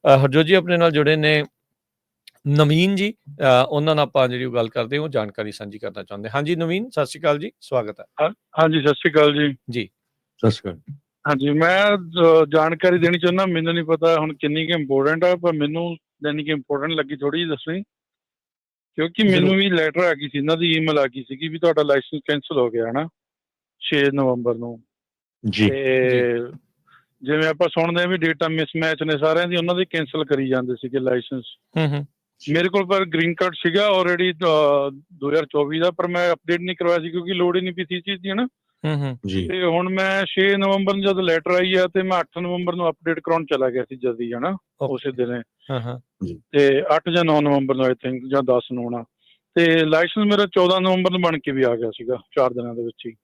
ਹਰਜੋਤ ਜੀ ਆਪਣੇ ਨਾਲ ਜੁੜੇ ਨੇ ਨਵੀਨ ਜੀ, ਉਹਨਾਂ ਨਾਲ ਆਪਾਂ ਜਿਹੜੀ ਗੱਲ ਕਰਦੇ ਉਹ ਜਾਣਕਾਰੀ ਸਾਂਝੀ ਕਰਨਾ ਚਾਹੁੰਦੇ। ਹਾਂਜੀ ਨਵੀਨ, ਸਤਿ ਸ਼੍ਰੀ ਅਕਾਲ ਜੀ, ਸਵਾਗਤ ਹੈ। ਹਾਂਜੀ ਸਤਿ ਸ਼੍ਰੀ ਅਕਾਲ ਜੀ। ਜੀ ਸਤਿ ਸ਼੍ਰੀ ਅਕਾਲ। ਹਾਂਜੀ ਮੈਂ ਜਾਣਕਾਰੀ ਦੇਣੀ ਚਾਹੁੰਦਾ, ਮੈਨੂੰ ਨਹੀਂ ਪਤਾ ਹੁਣ ਕਿੰਨੀ ਕੁ ਇੰਪੋਰਟੈਂਟ ਆ, ਪਰ ਮੈਨੂੰ ਯਾਨੀ ਕਿ ਇੰਪੋਰਟੈਂਟ ਲੱਗੀ ਥੋੜੀ ਜਿਹੀ ਦੱਸਣੀ, ਕਿਉਂਕਿ ਮੈਨੂੰ ਵੀ ਲੈਟਰ ਆ ਗਈ ਸੀ, ਇਹਨਾਂ ਦੀ ਈਮੇਲ ਆ ਗਈ ਸੀਗੀ ਵੀ ਤੁਹਾਡਾ ਲਾਇਸੈਂਸ ਕੈਂਸਲ ਹੋ ਗਿਆ ਨਾ 6 ਨਵੰਬਰ ਨੂੰ। ਜੀ ਤੇ ਜਿਵੇਂ ਆਪਾਂ ਸੁਣਦੇ ਹਾਂ ਵੀ ਡੇਟਾ ਮਿਸਮੈਚ ਨੇ ਸਾਰਿਆਂ ਦੀ, ਉਹਨਾਂ ਦੇ ਕੈਂਸਲ ਕਰੀ ਜਾਂਦੇ ਸੀਗੇ ਲਾਇਸੈਂਸ। ਮੇਰੇ ਕੋਲ ਪਰ ਗ੍ਰੀਨ ਕਾਰਡ ਸੀਗਾ ਆਲਰੇਡੀ 2024 ਦਾ, ਪਰ ਮੈਂ ਅਪਡੇਟ ਨਹੀਂ ਕਰਵਾਇਆ ਸੀ ਕਿਉਂਕਿ ਲੋੜ ਹੀ ਨਹੀਂ ਪਈ ਸੀ ਚੀਜ਼ ਦੀ ਨਾ। ਤੇ ਹੁਣ ਮੈਂ 6 ਨਵੰਬਰ ਨੂੰ ਜਦ ਲੈਟਰ ਆਈ ਆ ਤੇ ਮੈਂ 8 ਨਵੰਬਰ ਨੂੰ ਅਪਡੇਟ ਕਰਾਉਣ ਚਲਾ ਗਿਆ ਸੀ ਜਲਦੀ ਹੈ ਨਾ, ਉਸੇ ਦਿਨ। ਤੇ 8 ਜਾਂ 9 ਨਵੰਬਰ ਨੂੰ ਆਈ ਥਿੰਕ, ਜਾਂ 10 ਨੂੰ ਹੋਣਾ। ਤੇ ਲਾਇਸੈਂਸ ਮੇਰਾ 14 ਨਵੰਬਰ ਨੂੰ ਬਣ ਕੇ ਵੀ ਆ ਗਿਆ ਸੀਗਾ, 4 ਦਿਨਾਂ ਦੇ ਵਿੱਚ ਹੀ।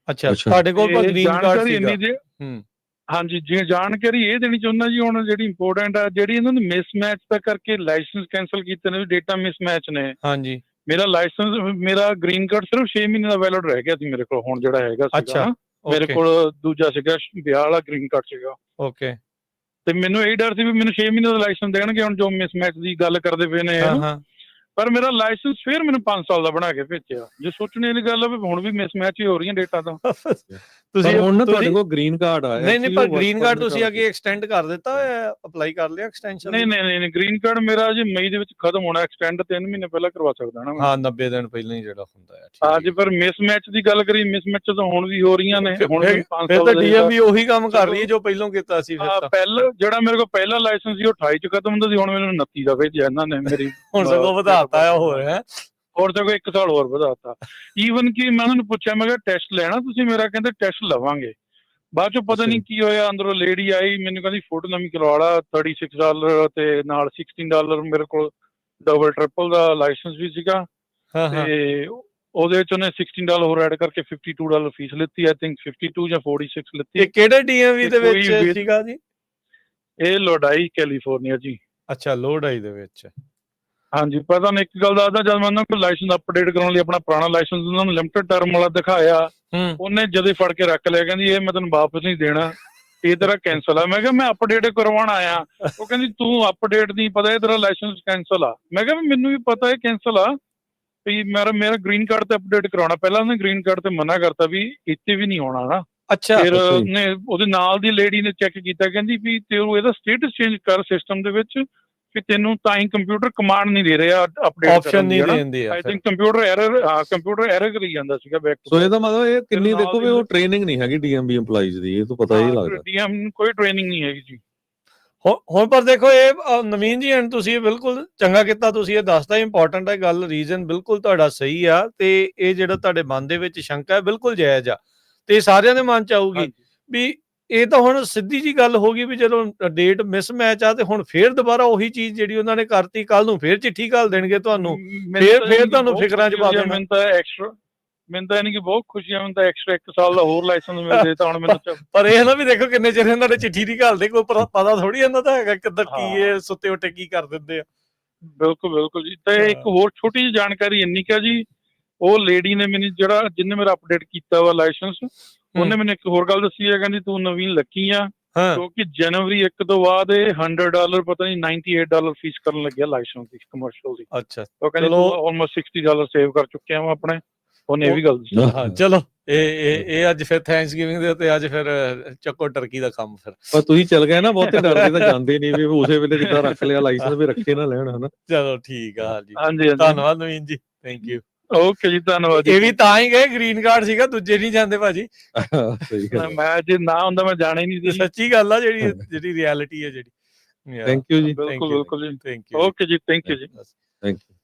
ਅੱਛਾ, ਤੁਹਾਡੇ ਕੋਲ ਗ੍ਰੀਨ ਕਾਰਡ ਸੀਗਾ। ਹਾਂਜੀ ਜੀ, ਜਾਣਕਾਰੀ ਇਹ ਦੇਣੀ ਚਾਹੁੰਦਾ ਜੀ ਹੁਣ ਜਿਹੜੀ ਇੰਪੋਰਟੈਂਟ ਆ, ਜਿਹੜੀ ਇਹਨਾਂ ਨੇ ਮਿਸਮੈਚ ਦਾ ਕਰਕੇ ਲਾਇਸੈਂਸ ਕੈਂਸਲ ਕੀਤੇ ਨੇ, ਡੇਟਾ ਮਿਸਮੈਚ ਨੇ। ਹਾਂਜੀ, ਮੇਰਾ ਲਾਇਸੈਂਸ, ਮੇਰਾ ਗ੍ਰੀਨ ਕਾਰਡ ਸਿਰਫ 6 ਮਹੀਨੇ ਦਾ ਵੈਲਿਡ ਰਹਿ ਗਿਆ ਸੀ ਮੇਰੇ ਕੋਲ ਹੁਣ ਜਿਹੜਾ ਹੈਗਾ ਸੀਗਾ ਨਾ। ਮੇਰੇ ਕੋਲ ਦੂਜਾ ਸੀਗਾ ਵਿਆਹ ਵਾਲਾ ਗ੍ਰੀਨ ਕਾਰਡ ਸੀਗਾ। ਓਕੇ। ਤੇ ਮੈਨੂੰ ਇਹ ਡਰ ਸੀ ਵੀ ਮੈਨੂੰ 6 ਮਹੀਨੇ ਦਾ ਲਾਇਸੈਂਸ ਦੇਣਗੇ ਹੁਣ, ਜੋ ਮਿਸਮੈਚ ਦੀ ਗੱਲ ਕਰਦੇ ਪਏ ਨੇ। ਪਰ ਮੇਰਾ ਲਾਇਸੈਂਸ ਫਿਰ ਮੈਨੂੰ 5 ਸਾਲ ਦਾ ਬਣਾ ਕੇ ਭੇਜਿਆ। ਜੇ ਸੋਚਣੇ ਵਾਲੀ ਗੱਲ ਆ ਵੀ ਹੁਣ ਵੀ ਮਿਸਮੈਚ ਹੀ ਹੋ ਰਹੀਆਂ ਡੇਟਾ ਤਾਂ। ਤੁਸੀਂ ਹੁਣ ਤੁਹਾਡੇ ਕੋਲ ਗ੍ਰੀਨ ਕਾਰਡ ਆ? ਨਹੀਂ, ਪਰ ਗ੍ਰੀਨ ਕਾਰਡ ਤੁਸੀਂ ਅੱਗੇ ਐਕਸਟੈਂਡ ਕਰ ਦਿੱਤਾ, ਅਪਲਾਈ ਕਰ ਲਿਆ ਐਕਸਟੈਂਸ਼ਨ? ਨਹੀਂ, ਗ੍ਰੀਨ ਕਾਰਡ ਮੇਰਾ ਜੀ ਮਈ ਦੇ ਵਿੱਚ ਖਤਮ ਹੋਣਾ। ਐਕਸਟੈਂਡ 3 ਮਹੀਨੇ ਪਹਿਲਾਂ ਕਰਵਾ ਸਕਦਾ ਨਾ ਮੈਂ। ਹਾਂ, 90 ਦਿਨ ਪਹਿਲਾਂ ਹੀ ਜਿਹੜਾ ਹੁੰਦਾ ਹੈ। ਹਾਂਜੀ, ਪਰ ਮਿਸਮੈਚ ਦੀ ਗੱਲ ਕਰੀ, ਮਿਸਮੈਚ ਤਾਂ ਹੁਣ ਵੀ ਹੋ ਰਹੀਆਂ ਨੇ। ਹੁਣ ਵੀ 5 ਸਾਲ ਦਾ ਡੀਐਮਵੀ ਉਹੀ ਕੰਮ ਕਰ ਰਹੀ ਹੈ ਜੋ ਪਹਿਲਾਂ ਕੀਤਾ ਸੀ। ਪਹਿਲਾਂ ਜਿਹੜਾ ਮੇਰੇ ਕੋਲ ਪਹਿਲਾ ਲਾਇਸੈਂਸ ਸੀ ਉਹ 28 ਚ ਖਤਮ ਹੁੰਦਾ ਸੀ, ਹੁਣ ਮੈਨੂੰ 29 ਦਾ ਭੇਜਿਆ ਇਹਨਾਂ ਨੇ ਮੇਰੀ। ਹੁਣ ਸਗੋਂ ਵਧਾਤਾ ਹੈ ਹੋਰ ਸਗੋਂ 1 ਸਾਲ ਹੋਰ ਵਧਾਤਾ। ਈਵਨ ਕਿ ਮੈਂ ਉਹਨਾਂ ਨੂੰ ਪੁੱਛਿਆ, ਮੈਂ ਕਿਹਾ ਟੈਸਟ ਲੈਣਾ ਤੁਸੀਂ ਮੇਰਾ? ਕਹਿੰਦੇ ਟੈਸਟ ਲਵਾਂਗੇ। ਬਾਅਦ ਚੋਂ ਪਤਾ ਨਹੀਂ ਕੀ ਹੋਇਆ, ਅੰਦਰੋਂ ਲੇਡੀ ਆਈ, ਮੈਨੂੰ ਕਹਿੰਦੀ ਫੋਟੋ ਨਵੀਂ ਕਰਵਾ ਲਾ, $36 ਤੇ ਨਾਲ $16 ਮੇਰੇ ਕੋਲ ਡਬਲ ਟ੍ਰਿਪਲ ਦਾ ਲਾਇਸੈਂਸ ਵੀ ਸੀਗਾ। ਤੇ ਉਹਦੇ ਵਿੱਚ ਉਹਨੇ $16 ਹੋਰ ਐਡ ਕਰਕੇ $52 ਫੀਸ ਲਿੱਤੀ। ਆਈ ਥਿੰਕ 52 ਜਾਂ 46 ਲਿੱਤੀ। ਇਹ ਕਿਹੜੇ ਡੀਐਮਵੀ ਦੇ ਵਿੱਚ ਸੀਗਾ ਜੀ? ਇਹ ਲੋਡਾਈ ਕੈਲੀਫੋਰਨੀਆ ਜੀ। ਅੱਛਾ, ਲੋਡਾਈ ਦੇ ਵਿੱਚ। ਹਾਂਜੀ, ਪਰ ਤੁਹਾਨੂੰ ਇੱਕ ਗੱਲ ਦੱਸਦਾ, ਜਦ ਮੈਂ ਉਹਨਾਂ ਕੋਲ ਲਾਇਸੈਂਸ ਅਪਡੇਟ ਕਰਾਉਣ ਲਈ ਆਪਣਾ ਪੁਰਾਣਾ ਲਾਇਸੈਂਸ ਉਹਨਾਂ ਨੂੰ ਲਿਮਟਿਡ ਟਰਮ ਵਾਲਾ ਦਿਖਾਇਆ, ਉਹਨੇ ਜਦੋਂ ਫੜ ਕੇ ਰੱਖ ਲਿਆ, ਕਹਿੰਦੀ ਇਹ ਮੈਂ ਤੈਨੂੰ ਵਾਪਸ ਨਹੀਂ ਦੇਣਾ, ਇਹ ਤੇਰਾ ਕੈਂਸਲ ਆ। ਮੈਂ ਕਿਹਾ ਮੈਂ ਅਪਡੇਟ ਕਰਵਾਉਣ ਆਇਆ। ਉਹ ਕਹਿੰਦੀ ਤੂੰ ਅਪਡੇਟ ਨਹੀਂ ਪਤਾ, ਇਹ ਤੇਰਾ ਲਾਇਸੈਂਸ ਕੈਂਸਲ ਆ। ਮੈਂ ਕਿਹਾ ਮੈਨੂੰ ਵੀ ਪਤਾ ਇਹ ਕੈਂਸਲ ਆ ਵੀ ਮੇਰਾ ਗ੍ਰੀਨ ਕਾਰਡ ਤੇ ਅਪਡੇਟ ਕਰਾਉਣਾ। ਪਹਿਲਾਂ ਉਹਨੇ ਗ੍ਰੀਨ ਕਾਰਡ ਤੇ ਮਨਾ ਕਰਤਾ ਵੀ ਇੱਥੇ ਵੀ ਨਹੀਂ ਆਉਣਾ ਨਾ। ਅੱਛਾ। ਫਿਰ ਉਹਨੇ ਉਹਦੇ ਨਾਲ ਦੀ ਲੇਡੀ ਨੇ ਚੈੱਕ ਕੀਤਾ, ਕਹਿੰਦੀ ਵੀ ਤੈਨੂੰ ਇਹਦਾ ਸਟੇਟਸ ਚੇਂਜ ਕਰ ਸਿਸਟਮ ਦੇ ਵਿੱਚ, ਕਿ ਤੈਨੂੰ ਤਾਂ ਹੀ ਕੰਪਿਊਟਰ ਕਮਾਂਡ ਨਹੀਂ ਦੇ ਰਿਹਾ ਅਪਡੇਟ ਆਪਸ਼ਨ ਨਹੀਂ ਦਿੰਦੀ ਆ। ਆਈ ਥਿੰਕ ਕੰਪਿਊਟਰ ਐਰਰ ਕਰੀ ਜਾਂਦਾ ਸੀਗਾ ਬੈਕ ਟੂ। ਸੋ ਇਹਦਾ ਮਤਲਬ ਇਹ ਕਿੰਨੀ ਦੇਖੋ ਵੀ ਉਹ ਟ੍ਰੇਨਿੰਗ ਨਹੀਂ ਹੈਗੀ ਡੀਐਮਬੀ EMPLOYEES ਦੀ, ਇਹ ਤੋਂ ਪਤਾ ਹੀ ਲੱਗਦਾ ਡੀਐਮ ਕੋਈ ਟ੍ਰੇਨਿੰਗ ਨਹੀਂ ਹੈਗੀ ਜੀ। ਹੁਣ ਪਰ ਦੇਖੋ ਇਹ ਨਵੀਨ ਜੀ, ਤੁਸੀਂ ਇਹ ਬਿਲਕੁਲ ਚੰਗਾ ਕੀਤਾ, ਤੁਸੀਂ ਇਹ ਦੱਸਦਾ ਇੰਪੋਰਟੈਂਟ ਹੈ ਗੱਲ, ਰੀਜ਼ਨ ਬਿਲਕੁਲ ਤੁਹਾਡਾ ਸਹੀ ਆ। ਤੇ ਇਹ ਜਿਹੜਾ ਤੁਹਾਡੇ ਮਨ ਦੇ ਵਿੱਚ ਸ਼ੰਕਾ ਹੈ ਬਿਲਕੁਲ ਜਾਇਜ਼ ਆ, ਤੇ ਸਾਰਿਆਂ ਦੇ ਮਨ ਚ ਆਊਗੀ ਵੀ ਇਹ ਤਾਂ ਹੁਣ ਸਿੱਧੀ ਜੀ ਗੱਲ ਹੋ ਗਈ ਵੀ ਜਦੋਂ ਡੇਟ ਮਿਸਮੈਚ ਆ ਤੇ ਹੁਣ ਫੇਰ ਦੁਬਾਰਾ ਉਹੀ ਚੀਜ਼ ਜਿਹੜੀ ਉਹਨਾਂ ਨੇ ਕਰਤੀ, ਕੱਲ ਨੂੰ ਫੇਰ ਚਿੱਠੀ ਘੱਲ ਦੇਣਗੇ ਤੁਹਾਨੂੰ, ਫੇਰ ਤੁਹਾਨੂੰ ਫਿਕਰਾਂ ਚ ਪਾ ਦੇਣਾ। ਮੈਨੂੰ ਤਾਂ ਕਿ ਬਹੁਤ ਖੁਸ਼ੀ ਆ, ਮੈਨੂੰ ਤਾਂ ਐਕਸਟਰਾ 1 ਸਾਲ ਦਾ ਹੋਰ ਲਾਇਸੈਂਸ ਮਿਲ ਜੇ ਤਾਂ ਹੁਣ ਮੈਨੂੰ। ਪਰ ਇਹ ਨਾ ਵੀ ਦੇਖੋ ਕਿੰਨੇ ਚਿਰ ਇਹਨਾਂ ਨੇ ਚਿੱਠੀ ਨਹੀਂ ਘੱਲਦੇ, ਕੋਈ ਪਤਾ ਥੋੜੀ ਇਹਨਾਂ ਦਾ ਹੈਗਾ ਕਿੱਧਰ ਕੀ ਇਹ ਸੁੱਤੇ ਉੱਤੇ ਕੀ ਕਰ ਦਿੰਦੇ ਆ। ਬਿਲਕੁਲ ਜੀ। ਤੇ ਇੱਕ ਹੋਰ ਛੋਟੀ ਜਿਹੀ ਜਾਣਕਾਰੀ ਇੰਨੀ ਕਿ ਜੀ, ਉਹ ਲੇਡੀ ਨੇ ਮੈਨੂੰ ਜਿਹਨੇ ਮੇਰਾ ਅਪਡੇਟ ਕੀਤਾ ਵਾ ਲਾਇਸੈਂਸ, ਉਹਨੇ ਮੈਨੂੰ ਇੱਕ ਹੋਰ ਗੱਲ ਦੱਸੀ ਹੈ, ਕਹਿੰਦੀ ਤੂੰ ਨਵੀਨ ਲੱਕੀ ਆ, ਕਿਉਂਕਿ ਜਨਵਰੀ 1 ਤੋਂ ਬਾਅਦ ਇਹ $100 ਪਤਾ ਨਹੀਂ $98 ਫੀਸ ਕਰਨ ਲੱਗਿਆ ਲਾਇਸੈਂਸ ਦੀ, ਕਮਰਸ਼ੀਅਲ ਦੀ। ਅੱਛਾ, ਉਹ ਕਹਿੰਦੀ ਤੂੰ ਆਲਮੋਸਟ $60 ਸੇਵ ਕਰ ਚੁੱਕਿਆ ਵਾ ਆਪਣੇ। ਉਹਨੇ ਇਹ ਵੀ ਗੱਲ ਦੱਸੀ। ਹਾਂ ਚਲੋ, ਇਹ ਅੱਜ ਫਿਰ ਥੈਂਕਸਗਿਵਿੰਗ ਦੇ ਉੱਤੇ ਅੱਜ ਫਿਰ ਚੱਕੋ ਟਰਕੀ ਦਾ ਕੰਮ। ਫਿਰ ਪਰ ਤੁਸੀਂ ਚੱਲ ਗਏ ਨਾ, ਬਹੁਤੇ ਡਰਦੇ ਤਾਂ ਜਾਂਦੇ ਨਹੀਂ ਵੀ ਉਸੇ ਵੇਲੇ ਜਿੱਦਾਂ ਰੱਖ ਲਿਆ ਲਾਇਸੈਂਸ ਵੀ ਰੱਖੇ ਨਾ ਲੈਣ, ਹਨਾ। ਚਲੋ ਠੀਕ ਆ। ਹਾਂਜੀ, ਧੰਨਵਾਦ ਨਵੀਨ ਜੀ, ਥੈਂਕ ਯੂ। ਓਕੇ ਜੀ, ਧੰਨਵਾਦ। ਇਹ ਵੀ ਤਾਂ ਹੀ ਗਏ, ਗ੍ਰੀਨ ਕਾਰਡ ਸੀਗਾ, ਦੂਜੇ ਨਹੀਂ ਜਾਂਦੇ ਭਾਜੀ। ਮੈਂ ਜੇ ਨਾ ਹੁੰਦਾ ਮੈਂ ਜਾਣਾ ਹੀ ਨਹੀਂ ਸੀ। ਸੱਚੀ ਗੱਲ ਆ, ਜਿਹੜੀ ਰਿਐਲਿਟੀ ਹੈ ਜਿਹੜੀ। ਥੈਂਕ ਯੂ ਜੀ। ਬਿਲਕੁਲ ਜੀ, ਥੈਂਕ ਯੂ। ਓਕੇ ਜੀ, ਥੈਂਕ ਯੂ ਜੀ। Thank you.